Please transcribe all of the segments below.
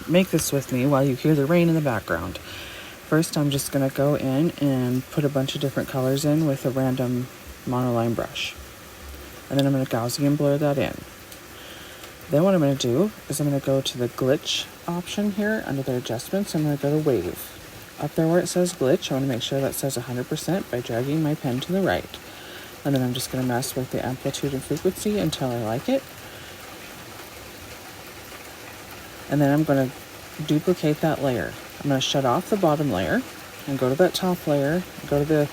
make this with me while you hear the rain in the background. First, I'm just going to go in and put a bunch of different colors in with a random monoline brush. And then I'm going to Gaussian blur that in. Then what I'm going to do is I'm going to go to the glitch option here under the adjustments. I'm going to go to wave. Up there where it says glitch, I want to make sure that says 100% by dragging my pen to the right. And then I'm just going to mess with the amplitude and frequency until I like it. And then I'm going to duplicate that layer. I'm going to shut off the bottom layer and go to that top layer, go to the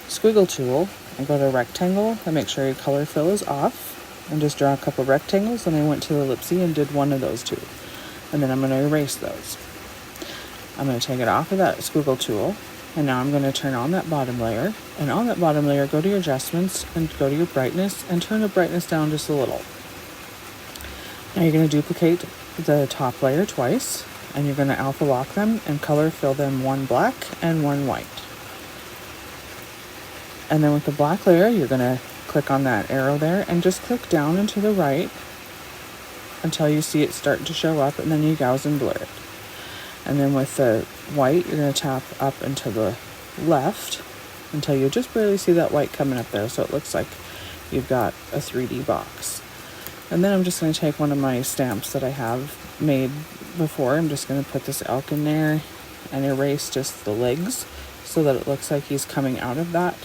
squiggle tool and go to rectangle and make sure your color fill is off and just draw a couple rectangles. And I went to the ellipse and did one of those two. And then I'm going to erase those. I'm going to take it off of that squiggle tool and now I'm going to turn on that bottom layer, and on that bottom layer go to your adjustments and go to your brightness and turn the brightness down just a little. Now you're going to duplicate the top layer twice and you're going to alpha lock them and color fill them one black and one white. And then with the black layer you're going to click on that arrow there and just click down and to the right until you see it start to show up, and then you Gaussian blur it. And then with the white you're going to tap up and to the left until you just barely see that white coming up there, so it looks like you've got a 3D box. And then I'm just going to take one of my stamps that I have made before. I'm just going to put this elk in there and erase just the legs so that it looks like he's coming out of that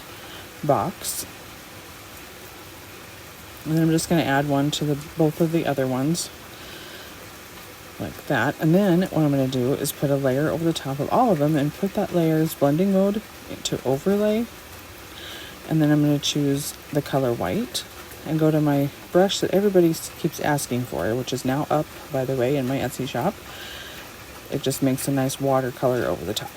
box. And then I'm just going to add one to both of the other ones like that. And then what I'm going to do is put a layer over the top of all of them and put that layer's blending mode to overlay. And then I'm going to choose the color white and go to my brush that everybody keeps asking for, which is now up, by the way, in my Etsy shop. It just makes a nice watercolor over the top.